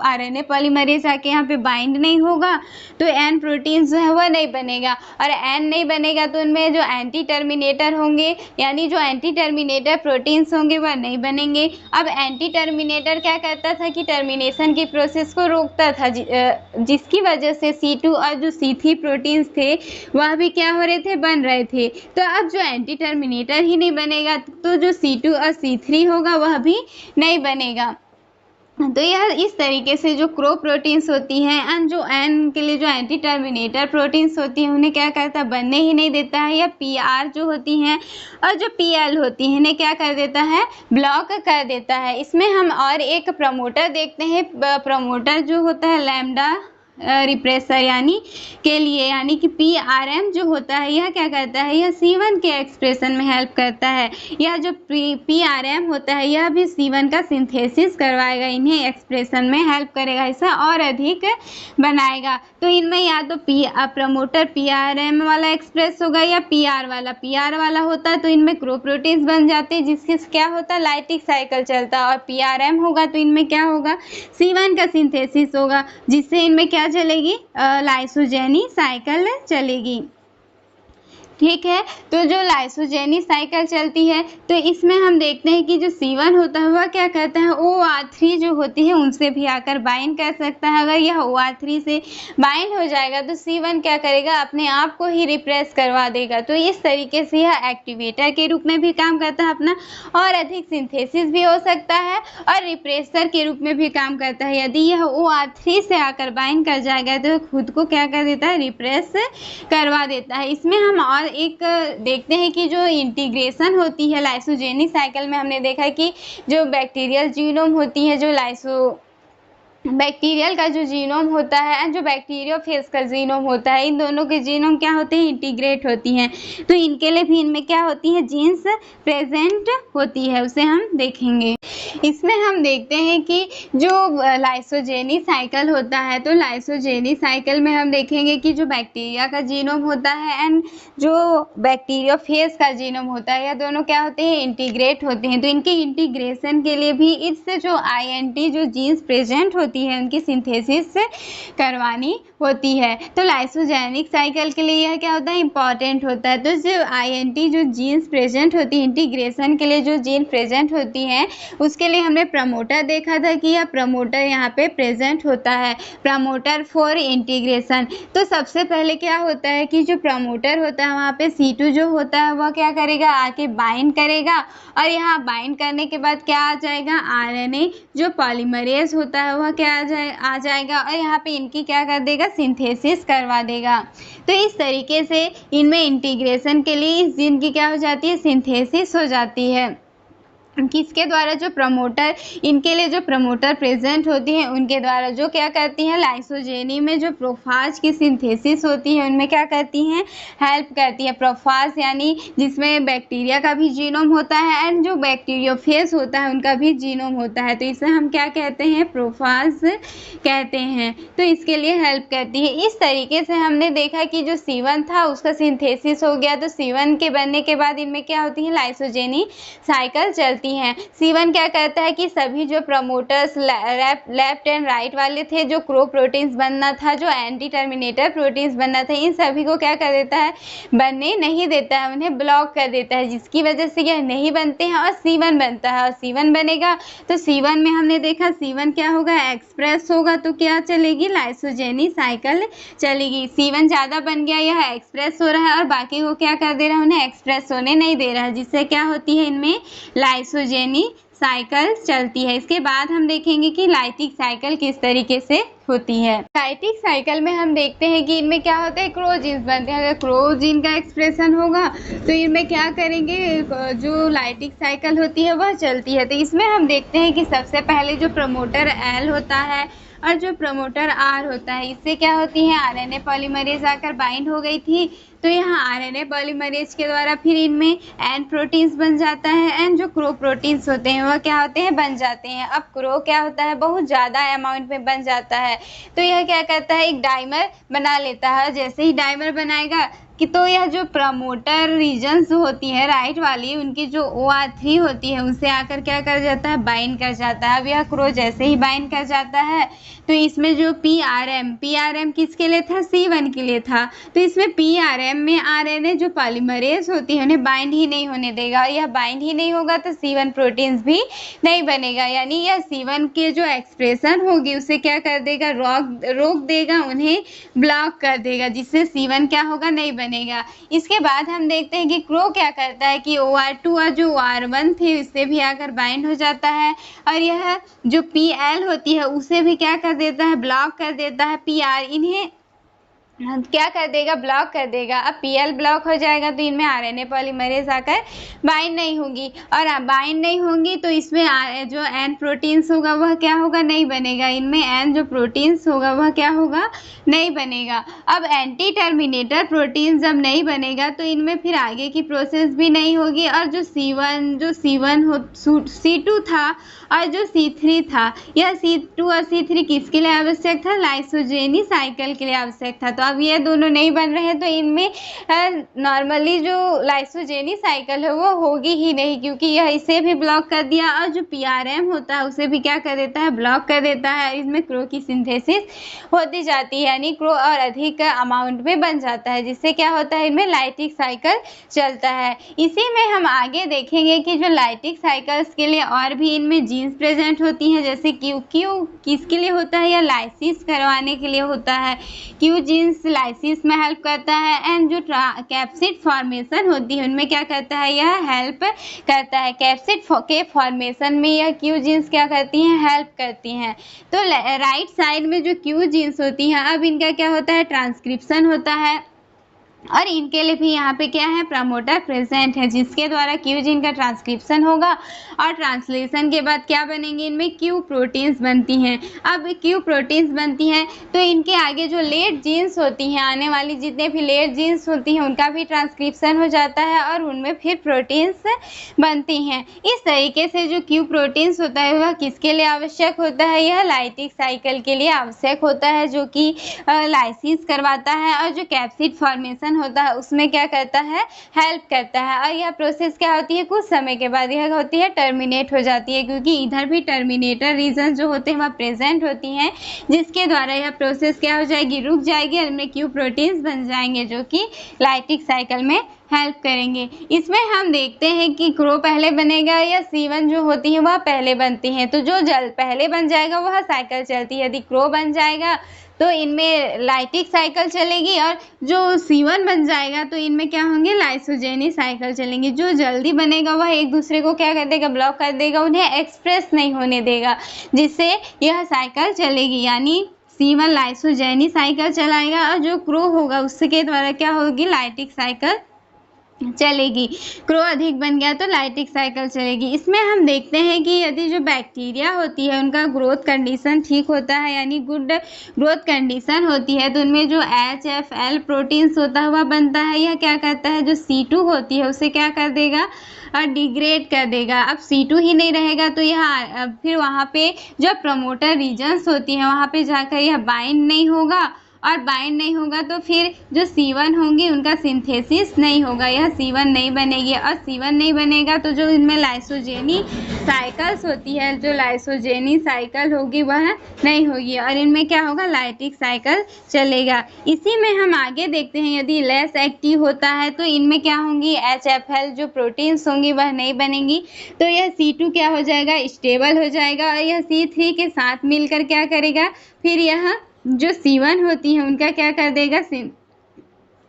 आरएनए पॉलीमरेज आके यहाँ पे बाइंड नहीं होगा तो एन प्रोटीन जो है वह नहीं बनेगा, और एन नहीं बनेगा तो उनमें जो एंटी टर्मिनेटर होंगे यानी जो एंटी टर्मिनेटर प्रोटीन्स होंगे वह नहीं बनेंगे। अब एंटी टर्मिनेटर क्या करता था कि टर्मिनेशन की प्रोसेस को रोकता था, जिसकी वजह से C2 और जो C3 प्रोटीन्स थे वह भी क्या हो रहे थे, बन रहे थे। तो अब जो एंटी टर्मिनेटर ही नहीं बनेगा तो जो C2 और C3 होगा वह भी नहीं बनेगा। तो यह इस तरीके से जो क्रो प्रोटीन्स होती हैं एंड जो एन के लिए जो एंटी टर्मिनेटर प्रोटीन्स होती हैं उन्हें क्या करता है, बनने ही नहीं देता है। या पीआर जो होती हैं और जो पीएल होती हैं इन्हें क्या कर देता है, ब्लॉक कर देता है। इसमें हम और एक प्रमोटर देखते हैं। प्रमोटर जो होता है लैम्डा रिप्रेसर यानी के लिए, यानी कि PRM जो होता है यह क्या करता है, यह C1 के एक्सप्रेशन में हेल्प करता है। यह जो PRM होता है यह भी C1 का सिंथेसिस करवाएगा, इन्हें एक्सप्रेशन में हेल्प करेगा, इसे और अधिक बनाएगा। तो इनमें या तो प्रमोटर PRM वाला एक्सप्रेस होगा या PR वाला होता है तो इनमें क्रो प्रोटीन्स बन जाते हैं, जिससे क्या होता है, लाइटिक साइकिल चलता है। और PRM होगा तो इनमें क्या होगा, C1 का सिंथेसिस होगा, जिससे इनमें क्या चलेगी, लाइसोजेनी साइकिल चलेगी। ठीक है, तो जो लाइसोजेनी साइकिल चलती है तो इसमें हम देखते हैं कि जो C1 होता है वह क्या करता है, OR3 जो होती है उनसे भी आकर बाइंड कर सकता है। अगर यह OR3 से बाइंड हो जाएगा तो C1 क्या करेगा, अपने आप को ही रिप्रेस करवा देगा। तो इस तरीके से यह एक्टिवेटर के रूप में भी काम करता है अपना, और अधिक सिंथेसिस भी हो सकता है और रिप्रेसर के रूप में भी काम करता है। यदि यह OR3 से आकर बाइंड कर जाएगा तो खुद को क्या कर देता है, रिप्रेस करवा देता है। इसमें हम और एक देखते हैं कि जो इंटीग्रेशन होती है लाइसोजेनी साइकिल में, हमने देखा कि जो बैक्टीरियल जीनोम होती है, जो बैक्टीरियल का जो जीनोम होता है एंड जो बैक्टीरियोफेज का जीनोम होता है, इन दोनों के जीनोम क्या होते हैं, इंटीग्रेट होती हैं। तो इनके लिए भी इनमें क्या होती है, जीन्स प्रेजेंट होती है, उसे हम देखेंगे। इसमें हम देखते हैं कि जो लाइसोजेनी साइकिल होता है तो लाइसोजेनी साइकिल में हम देखेंगे कि जो बैक्टीरिया का जीनोम होता है एंड जो बैक्टीरियोफेज का जीनोम होता है, यह दोनों क्या होते हैं, इंटीग्रेट होते हैं। तो इनके इंटीग्रेशन के लिए भी इससे जो INT जो जीन्स प्रेजेंट होती है उनकी सिंथेसिस करवानी होती है। तो लाइसोजेनिक साइकिल के लिए यह क्या होता है, इंपॉर्टेंट होता है। तो जो INT जो जीन्स प्रेजेंट होती है, इंटीग्रेशन के लिए जो जीन प्रेजेंट होती हैं उसके लिए हमने प्रमोटर देखा था कि यह प्रमोटर यहाँ पे प्रेजेंट होता है, प्रमोटर फॉर इंटीग्रेशन। तो सबसे पहले क्या होता है कि जो प्रमोटर होता है वहाँ पे C2 जो होता है वह क्या करेगा, आके बाइंड करेगा और यहाँ बाइंड करने के बाद क्या आ जाएगा, RNA जो पॉलीमरेज होता है वह क्या आ जाएगा और यहाँ पे इनकी क्या कर देगा, सिंथेसिस करवा देगा। तो इस तरीके से इनमें इंटीग्रेशन के लिए इस जीन की क्या हो जाती है, सिंथेसिस हो जाती है। किसके द्वारा, जो प्रमोटर, इनके लिए जो प्रमोटर प्रेजेंट होती हैं उनके द्वारा, जो क्या करती हैं, लाइसोजेनी में जो प्रोफाज की सिंथेसिस होती है उनमें क्या करती हैं, हेल्प करती है। प्रोफाज यानी जिसमें बैक्टीरिया का भी जीनोम होता है एंड जो बैक्टीरियोफेज होता है उनका भी जीनोम होता है, तो इसे हम क्या कहते हैं, प्रोफाज कहते हैं। तो इसके लिए हेल्प करती है। इस तरीके से हमने देखा कि जो C1 था उसका सिंथेसिस हो गया, तो C1 के बनने के बाद इनमें क्या होती है, लाइसोजेनी साइकिल चलती हैं। C1 क्या करता है कि सभी जो प्रमोटर्स लेफ्ट एंड राइट वाले थे, जो क्रो प्रोटीन्स बनना था, जो एंटी टर्मिनेटर प्रोटीन्स बनना था, इन सभी को क्या कर देता है, बनने नहीं देता है, उन्हें ब्लॉक कर देता है, जिसकी वजह से यह नहीं बनते हैं और C1 बनता है। और C1 बनेगा तो C1 में हमने देखा C1 क्या होगा, एक्सप्रेस होगा, तो क्या चलेगी, लाइसोजेनी साइकिल चलेगी। C1 ज़्यादा बन गया, यह एक्सप्रेस हो रहा है और बाकी को क्या कर दे रहा है, उन्हें एक्सप्रेस होने नहीं दे रहा है, जिससे क्या होती है, इनमें लाइसोजेनी साइकिल चलती है। इसके बाद हम देखेंगे कि लाइटिक साइकिल किस तरीके से होती है। लाइटिक साइकिल में हम देखते हैं कि इनमें क्या होता है, क्रोजीन्स बनते हैं। अगर क्रोजीन का एक्सप्रेशन होगा तो इनमें क्या करेंगे, जो लाइटिक साइकिल होती है वह चलती है। तो इसमें हम देखते हैं कि सबसे पहले जो प्रमोटर L होता है और जो प्रमोटर R होता है, इससे क्या होती है, RNA पॉलीमरेज आकर बाइंड हो गई थी, तो यहाँ RNA पॉलीमरेज के द्वारा फिर इनमें एन प्रोटीन्स बन जाता है एंड जो क्रो प्रोटीन्स होते हैं वह क्या होते हैं, बन जाते हैं। अब क्रो क्या होता है, बहुत ज़्यादा अमाउंट में बन जाता है, तो यह क्या करता है, एक डाइमर बना लेता है। जैसे ही डाइमर बनाएगा कि तो यह जो प्रमोटर रीजन्स होती है राइट वाली, उनकी जो OR3 होती है उससे आकर क्या कर जाता है, बाइंड कर जाता है। अब यह क्रो जैसे ही बाइंड कर जाता है तो इसमें जो PRM किसके लिए था, C1 के लिए था, तो इसमें PRM में RNA जो पॉलीमरेज होती है उन्हें बाइंड ही नहीं होने देगा, और यह बाइंड ही नहीं होगा तो C1 प्रोटीन्स भी नहीं बनेगा, यानी यह C1 के जो एक्सप्रेशन होगी उसे क्या कर देगा, रोक देगा, उन्हें ब्लॉक कर देगा, जिससे C1 क्या होगा, नहीं बनेगा। इसके बाद हम देखते हैं कि क्रो क्या करता है कि OR2 और जो OR1 थे उससे भी आकर बाइंड हो जाता है, और यह जो PL होती है उसे भी क्या कर देता है, ब्लॉक कर देता है। PR इन्हें क्या कर देगा, ब्लॉक कर देगा। अब PL ब्लॉक हो जाएगा तो इनमें RNA पॉलीमरेज आकर बाइंड नहीं होगी, और बाइंड नहीं होंगी तो इसमें जो N प्रोटीन्स होगा वह क्या होगा, नहीं बनेगा। इनमें N जो प्रोटीन्स होगा वह क्या होगा, नहीं बनेगा। अब एंटी टर्मिनेटर प्रोटीन जब नहीं बनेगा तो इनमें फिर आगे की प्रोसेस भी नहीं होगी, और जो C2 था और जो C3 था, यह C2 और C3 किसके लिए आवश्यक था, लाइसोजेनी साइकिल के लिए आवश्यक था। तो अब ये दोनों नहीं बन रहे हैं तो इनमें नॉर्मली जो लाइसोजेनी साइकिल है वो होगी ही नहीं, क्योंकि यह इसे भी ब्लॉक कर दिया, और जो PRM होता है उसे भी क्या कर देता है, ब्लॉक कर देता है। इसमें क्रो की सिंथेसिस होती जाती है, यानी क्रो और अधिक अमाउंट में बन जाता है, जिससे क्या होता है, इनमें लाइटिक साइकिल चलता है। इसी में हम आगे देखेंगे कि जो लाइटिक साइकिल्स के लिए और भी इनमें जीन्स प्रेजेंट होती हैं, जैसे क्यू किसके लिए होता है, या लाइसिस करवाने के लिए होता है। क्यू जीन्स लाइसिस में हेल्प करता है, एंड जो कैप्सिड फॉर्मेशन होती है उनमें क्या करता है, यह हेल्प करता है। कैप्सिड के फॉर्मेशन में यह क्यू जीन्स क्या करती हैं, हेल्प करती हैं। तो राइट साइड में जो क्यू जीन्स होती हैं, अब इनका क्या होता है, ट्रांसक्रिप्शन होता है, और इनके लिए भी यहाँ पे क्या है, प्रमोटर प्रेजेंट है, जिसके द्वारा क्यू जीन का ट्रांसक्रिप्शन होगा, और ट्रांसलेशन के बाद क्या बनेंगे, इनमें क्यू प्रोटीन्स बनती हैं। अब क्यू प्रोटीन्स बनती हैं तो इनके आगे जो लेट जीन्स होती हैं, आने वाली जितने भी लेट जीन्स होती हैं उनका भी ट्रांसक्रिप्शन हो जाता है, और उनमें फिर प्रोटीन्स बनती हैं। इस तरीके से जो क्यू प्रोटीन्स होता है वह किसके लिए आवश्यक होता है, यह लाइटिक साइकिल के लिए आवश्यक होता है, जो कि लाइसिस करवाता है, और जो कैप्सिड फॉर्मेशन होता है उसमें क्या करता है, हेल्प करता है। और यह प्रोसेस क्या होती है, कुछ समय के बाद यह होती है टर्मिनेट हो जाती है, क्योंकि इधर भी टर्मिनेटर रीजन जो होते हैं वह प्रेजेंट होती हैं, जिसके द्वारा यह प्रोसेस क्या हो जाएगी, रुक जाएगी, और इनमें क्यू प्रोटीन्स बन जाएंगे, जो कि लाइटिक साइकिल में हेल्प करेंगे। इसमें हम देखते हैं कि क्रो पहले बनेगा या C1 जो होती है वह पहले बनती हैं, तो जो पहले बन जाएगा वह साइकिल चलती है। यदि क्रो बन जाएगा तो इनमें लाइटिक साइकिल चलेगी, और जो C1 बन जाएगा तो इनमें क्या होंगे, लाइसोजेनी साइकिल चलेंगी। जो जल्दी बनेगा वह एक दूसरे को क्या कर देगा, ब्लॉक कर देगा, उन्हें एक्सप्रेस नहीं होने देगा, जिससे यह साइकिल चलेगी। यानी C1 लाइसोजेनी साइकिल चलाएगा, और जो क्रो होगा उसके द्वारा क्या होगी, लाइटिक साइकिल चलेगी। क्रो अधिक बन गया तो लाइटिक साइकिल चलेगी। इसमें हम देखते हैं कि यदि जो बैक्टीरिया होती है उनका ग्रोथ कंडीशन ठीक होता है, यानी गुड ग्रोथ कंडीशन होती है, तो उनमें जो HFL प्रोटीन्स होता है वह बनता है। यह क्या करता है, जो C2 होती है उसे क्या कर देगा, और डिग्रेड कर देगा। अब C2 ही नहीं रहेगा तो यह फिर वहाँ पे जो प्रमोटर रीजन्स होती हैं वहाँ पे जाकर यह बाइंड नहीं होगा, और बाइंड नहीं होगा तो फिर जो C1 होंगी उनका सिंथेसिस नहीं होगा, यह C1 नहीं बनेगी। और C1 नहीं बनेगा तो जो इनमें लाइसोजेनी साइकिल्स होती है, जो लाइसोजेनी साइकिल होगी वह नहीं होगी, और इनमें क्या होगा, लाइटिक साइकिल चलेगा। इसी में हम आगे देखते हैं, यदि लेस एक्टिव होता है तो इनमें क्या होंगी, HFL जो प्रोटीन्स होंगी वह नहीं बनेंगी, तो यह C2 क्या हो जाएगा, स्टेबल हो जाएगा, और यह C3 के साथ मिलकर क्या करेगा, फिर यह जो C1 होती है उनका क्या कर देगा,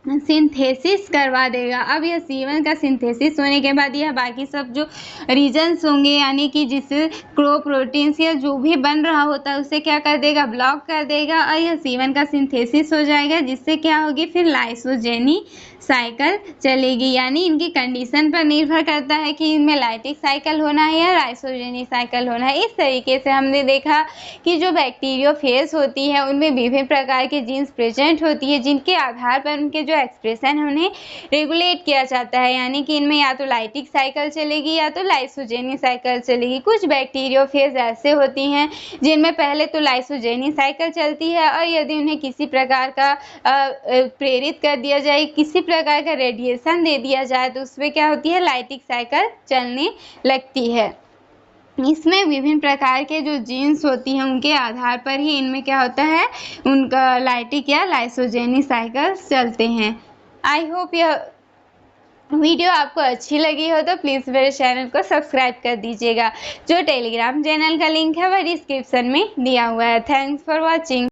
सिंथेसिस करवा देगा। अब यह C1 का सिंथेसिस होने के बाद यह बाकी सब जो रीजन्स होंगे, यानी कि जिससे क्रो प्रोटीन्स या जो भी बन रहा होता है उसे क्या कर देगा, ब्लॉक कर देगा, और यह C1 का सिंथेसिस हो जाएगा, जिससे क्या होगी, फिर लाइसोजेनी साइकिल चलेगी। यानी इनकी कंडीशन पर निर्भर करता है कि इनमें लाइटिक साइकिल होना है या लाइसोजेनी साइकिल होना है। इस तरीके से हमने देखा कि जो बैक्टीरियोफेज होती है उनमें विभिन्न प्रकार के जीन्स प्रेजेंट होती है, जिनके आधार पर उनके जो एक्सप्रेशन है उन्हें रेगुलेट किया जाता है। यानी कि इनमें या तो लाइटिक साइकिल चलेगी या तो लाइसोजेनी साइकिल चलेगी। कुछ बैक्टीरियोफेज ऐसे होती हैं जिनमें पहले तो लाइसोजेनी साइकिल चलती है, और यदि उन्हें किसी प्रकार का प्रेरित कर दिया जाए, किसी प्रकार का रेडिएशन दे दिया जाए, तो उसमें क्या होती है, लाइटिक साइकिल चलने लगती है। इसमें विभिन्न प्रकार के जो जीन्स होती हैं उनके आधार पर ही इनमें क्या होता है, उनका लाइटिक या लाइसोजेनी साइकिल चलते हैं। आई होप यह वीडियो आपको अच्छी लगी हो तो प्लीज़ मेरे चैनल को सब्सक्राइब कर दीजिएगा। जो टेलीग्राम चैनल का लिंक है वह डिस्क्रिप्शन में दिया हुआ है। Thanks for watching.